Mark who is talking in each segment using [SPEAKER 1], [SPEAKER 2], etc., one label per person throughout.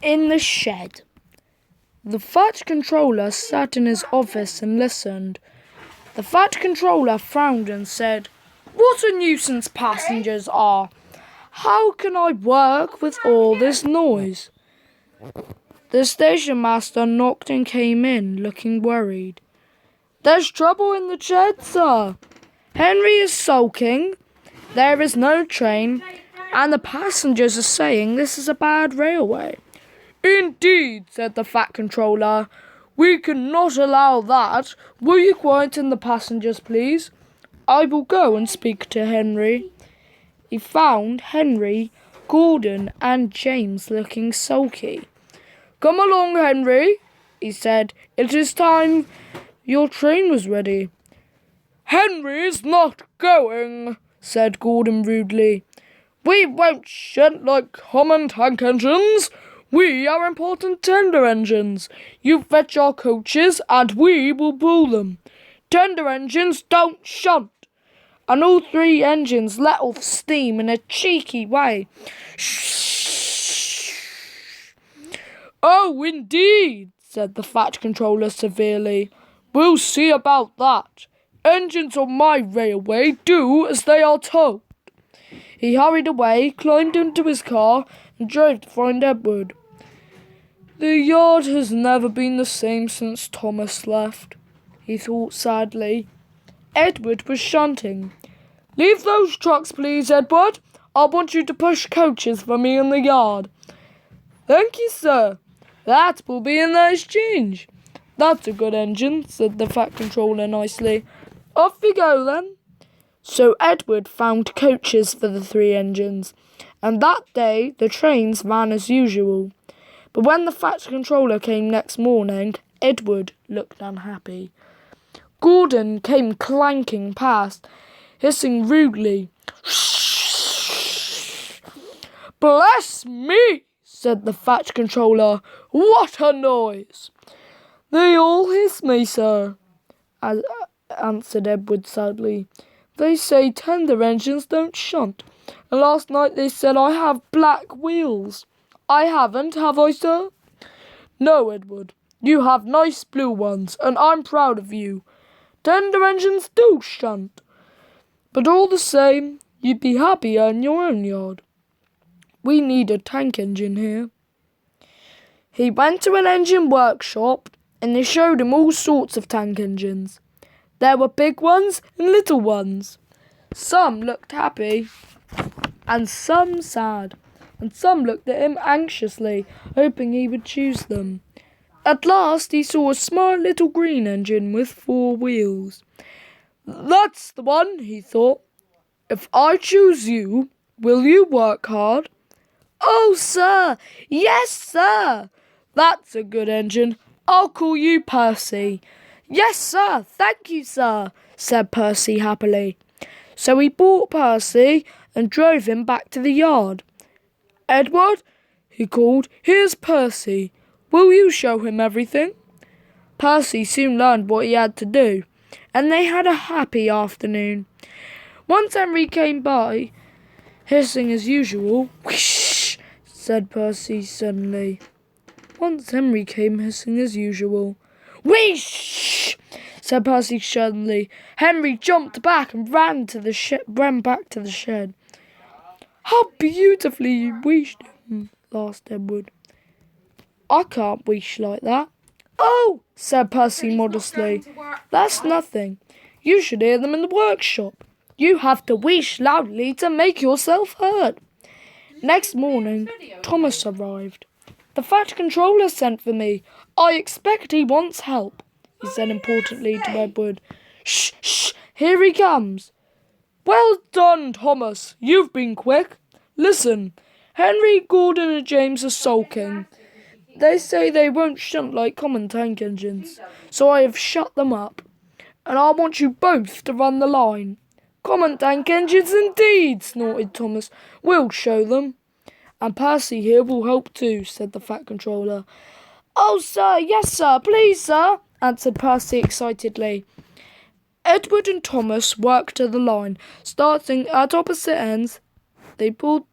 [SPEAKER 1] In the shed. The Fat Controller sat in his office and listened. The Fat Controller frowned and said, "What a nuisance passengers are! How can I work with all this noise?" The station master knocked and came in, looking worried. "There's trouble in the shed, sir. Henry is sulking. There is no train, and the passengers are saying this is a bad railway." "Indeed," said the Fat Controller. "We cannot allow that. Will you quieten the passengers, please? I will go and speak to Henry." He found Henry, Gordon, and James looking sulky. "Come along, Henry," he said. "It is time your train was ready." "Henry's not going," said Gordon rudely. "We won't shunt like common tank engines. We are important tender engines. You fetch our coaches and we will pull them. Tender engines don't shunt." And all three engines let off steam in a cheeky way. "Oh, indeed," said the Fat Controller severely. "We'll see about that. Engines on my railway do as they are told." He hurried away, climbed into his car, and drove to find Edward. "The yard has never been the same since Thomas left," he thought sadly. Edward was shunting. "Leave those trucks, please, Edward. I want you to push coaches for me in the yard." "Thank you, sir. That will be a nice change." "That's a good engine," said the Fat Controller nicely. "Off we go, then." So Edward found coaches for the three engines, and that day the trains ran as usual. But when the Fat Controller came next morning, Edward looked unhappy. Gordon came clanking past, hissing rudely. "Bless me," said the Fat Controller. "What a noise!" "They all hiss me, sir," answered Edward sadly. "They say tender engines don't shunt, and last night they said I have black wheels. I haven't, have I, sir?" "No, Edward. You have nice blue ones, and I'm proud of you. Tender engines do shunt. But all the same, you'd be happier in your own yard. We need a tank engine here." He went to an engine workshop, and they showed him all sorts of tank engines. There were big ones and little ones. Some looked happy, and some sad, and some looked at him anxiously, hoping he would choose them. At last he saw a smart little green engine with 4 wheels. "That's the one," he thought. "If I choose you, will you work hard?" "Oh, sir! Yes, sir!" "That's a good engine. I'll call you Percy." "Yes, sir! Thank you, sir!" said Percy happily. So he bought Percy and drove him back to the yard. "Edward," he called, "here's Percy. Will you show him everything?" Percy soon learned what he had to do, and they had a happy afternoon. Once Henry came by, hissing as usual. "Whoosh!" said Percy suddenly. Once Henry came hissing as usual. "Whoosh!" said Percy suddenly. Henry jumped back and ran back to the shed. "How beautifully you wheeshed him," laughed Edward. "I can't wheesh like that." "Oh," said Percy modestly, "that's nothing. You should hear them in the workshop. You have to wheesh loudly to make yourself heard." Next morning, Thomas arrived. "The Fat Controller sent for me. I expect he wants help," he said importantly to Edward. "Shh, shh, here he comes." "Well done, Thomas. You've been quick. Listen, Henry, Gordon, and James are sulking. They say they won't shunt like common tank engines, so I have shut them up. And I want you both to run the line." "Common tank engines indeed," snorted Thomas. "We'll show them." "And Percy here will help too," said the Fat Controller. "Oh, sir, yes, sir, please, sir," answered Percy excitedly. Edward and Thomas worked to the line, starting at opposite ends. They pulled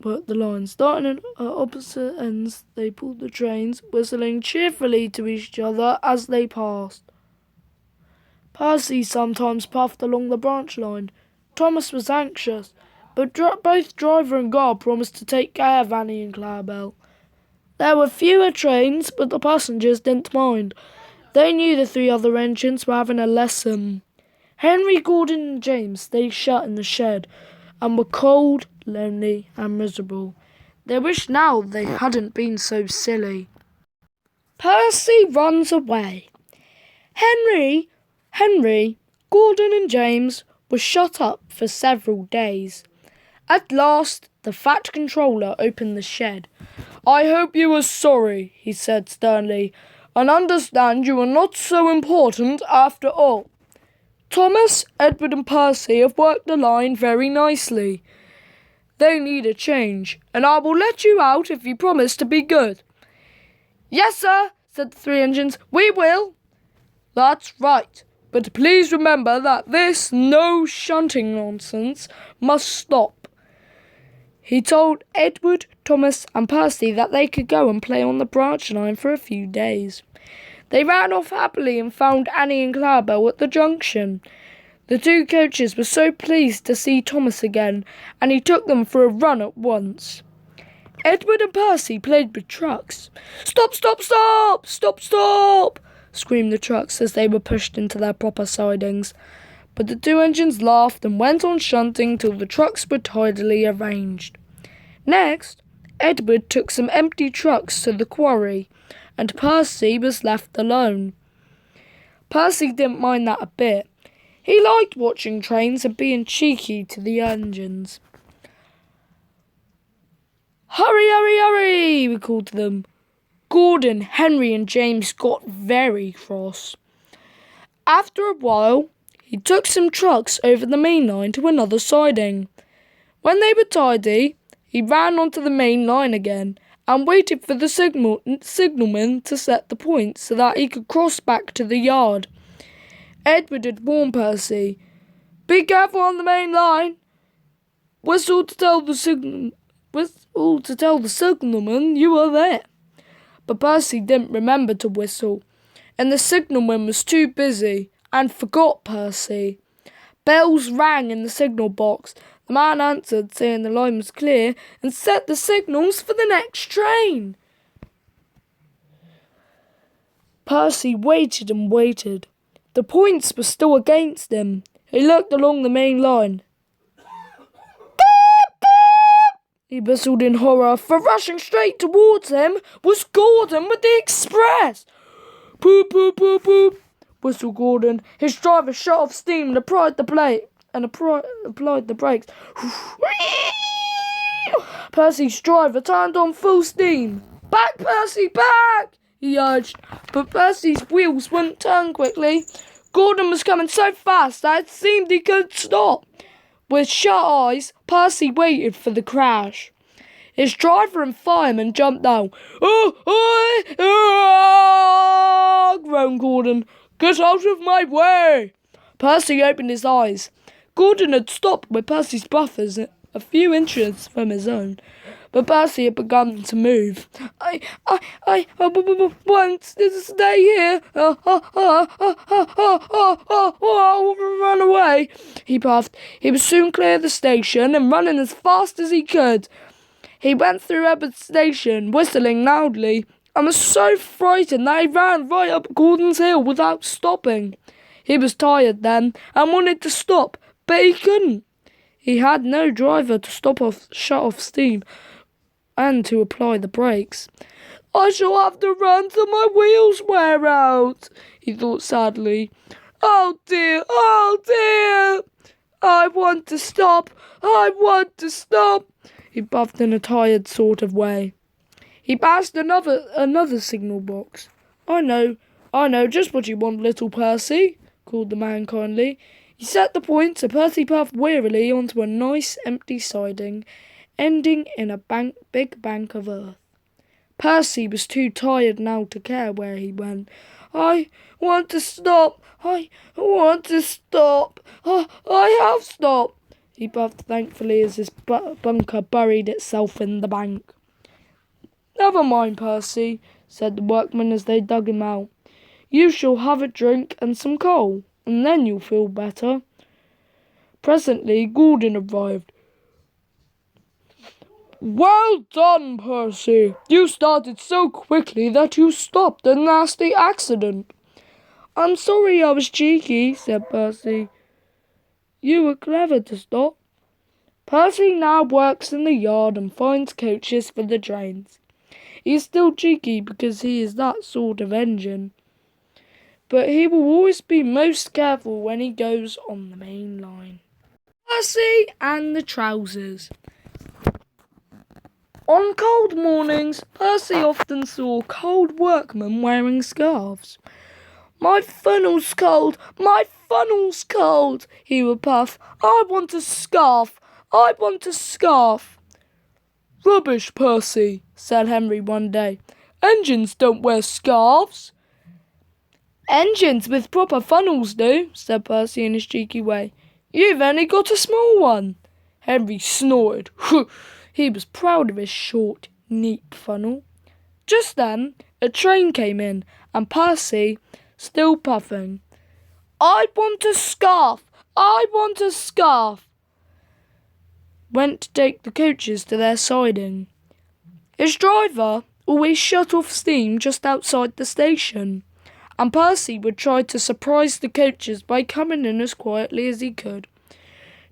[SPEAKER 1] put the line. Starting at opposite ends, they pulled the trains, whistling cheerfully to each other as they passed. Percy sometimes puffed along the branch line. Thomas was anxious, but both driver and guard promised to take care of Annie and Clarabelle. There were fewer trains, but the passengers didn't mind. They knew the three other engines were having a lesson. Henry, Gordon and James stayed shut in the shed and were cold, lonely and miserable. They wished now they hadn't been so silly. Percy runs away. Henry, Gordon and James were shut up for several days. At last, the Fat Controller opened the shed. "I hope you are sorry," he said sternly, "and understand you are not so important after all. Thomas, Edward and Percy have worked the line very nicely. They need a change, and I will let you out if you promise to be good." "Yes, sir," said the three engines. "We will." "That's right. But please remember that this no shunting nonsense must stop." He told Edward, Thomas and Percy that they could go and play on the branch line for a few days. They ran off happily and found Annie and Clarabelle at the junction. The two coaches were so pleased to see Thomas again, and he took them for a run at once. Edward and Percy played with trucks. "Stop, stop, stop! Stop, stop!" screamed the trucks as they were pushed into their proper sidings. But the two engines laughed and went on shunting till the trucks were tidily arranged. Next, Edward took some empty trucks to the quarry, and Percy was left alone. Percy didn't mind that a bit. He liked watching trains and being cheeky to the engines. "Hurry, hurry, hurry!" we called to them. Gordon, Henry and James got very cross. After a while, he took some trucks over the main line to another siding. When they were tidy, he ran onto the main line again and waited for the signalman to set the point so that he could cross back to the yard. Edward had warned Percy, "Be careful on the main line. Whistle to tell the signalman you are there." But Percy didn't remember to whistle, and the signalman was too busy and forgot Percy. Bells rang in the signal box. The man answered, saying the line was clear, and set the signals for the next train. Percy waited and waited. The points were still against him. He looked along the main line. "Beep, beep!" he whistled in horror, for rushing straight towards him was Gordon with the express. "Poop, poop, poop, poop!" whistled Gordon. His driver shut off steam and applied the brakes. Percy's driver turned on full steam. "Back, Percy, back!" he urged, but Percy's wheels wouldn't turn quickly. Gordon was coming so fast that it seemed he couldn't stop. With shut eyes, Percy waited for the crash. His driver and fireman jumped down. "Oh, groaned Gordon. "Get out of my way!" Percy opened his eyes. Gordon had stopped with Percy's buffers a few inches from his own, but Percy had begun to move. I want to stay here. I'll run away," he puffed. He was soon clear of the station and running as fast as he could. He went through Edward's station, whistling loudly, and was so frightened that he ran right up Gordon's hill without stopping. He was tired then and wanted to stop, but he couldn't. He had no driver to shut off steam and to apply the brakes. "I shall have to run till my wheels wear out," he thought sadly. Oh dear, I want to stop, he puffed in a tired sort of way. He passed another signal box. I know, just what you want, little Percy," called the man kindly. He set the point so Percy puffed wearily onto a nice empty siding, ending in a big bank of earth. Percy was too tired now to care where he went. I want to stop. I have stopped," he puffed thankfully as his bunker buried itself in the bank. "Never mind, Percy," said the workmen as they dug him out. "You shall have a drink and some coal, and then you'll feel better." Presently Gordon arrived. "Well done, Percy. You started so quickly that you stopped a nasty accident." "I'm sorry I was cheeky," said Percy. "You were clever to stop." Percy now works in the yard and finds coaches for the trains. He's still cheeky because he is that sort of engine. But he will always be most careful when he goes on the main line. Percy and the trousers. On cold mornings, Percy often saw cold workmen wearing scarves. "My funnel's cold, my funnel's cold," he would puff. "I want a scarf, I want a scarf." "Rubbish, Percy," said Henry one day. "Engines don't wear scarves." "Engines with proper funnels do," said Percy in his cheeky way. "You've only got a small one." Henry snorted. He was proud of his short, neat funnel. Just then, a train came in, and Percy, still puffing, "I want a scarf, I want a scarf," went to take the coaches to their siding. His driver always shut off steam just outside the station, and Percy would try to surprise the coaches by coming in as quietly as he could.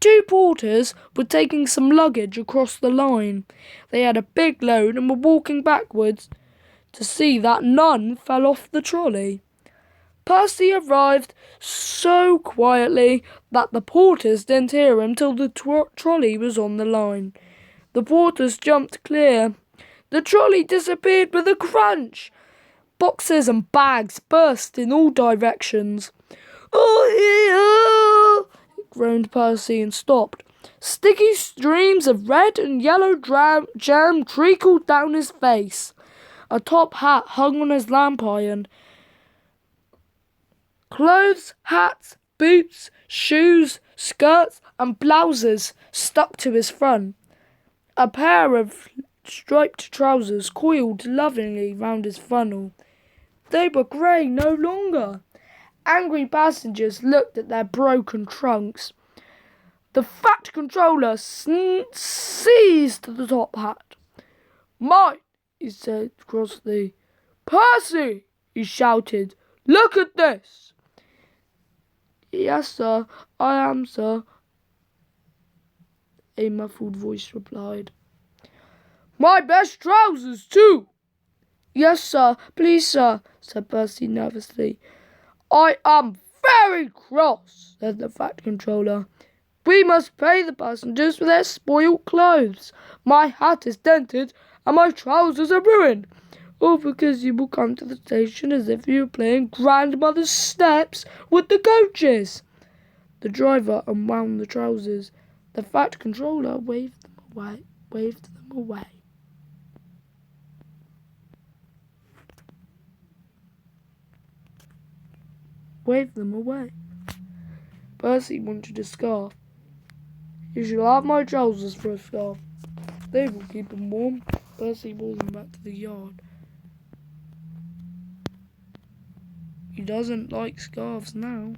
[SPEAKER 1] Two porters were taking some luggage across the line. They had a big load and were walking backwards to see that none fell off the trolley. Percy arrived so quietly that the porters didn't hear him till the trolley was on the line. The porters jumped clear. The trolley disappeared with a crunch. Boxes and bags burst in all directions. "Oh, groaned Percy and stopped. Sticky streams of red and yellow jam trickled down his face. A top hat hung on his lamp iron. Clothes, hats, boots, shoes, skirts and blouses stuck to his front. A pair of striped trousers coiled lovingly round his funnel. They were grey no longer. Angry passengers looked at their broken trunks. The fat controller seized the top hat. "Mine," he said crossly. "Percy," he shouted, "look at this." "Yes, sir, I am, sir," a muffled voice replied. "My best trousers, too." "Yes, sir, please, sir," said Percy nervously. "I am very cross," said the fat controller. "We must pay the passengers for their spoilt clothes. My hat is dented and my trousers are ruined. All because you will come to the station as if you were playing grandmother's steps with the coaches." The driver unwound the trousers. The fat controller waved them away. Waved them away. Percy wanted a scarf. "You shall have my trousers for a scarf. They will keep him warm." Percy wore them back to the yard. He doesn't like scarves now.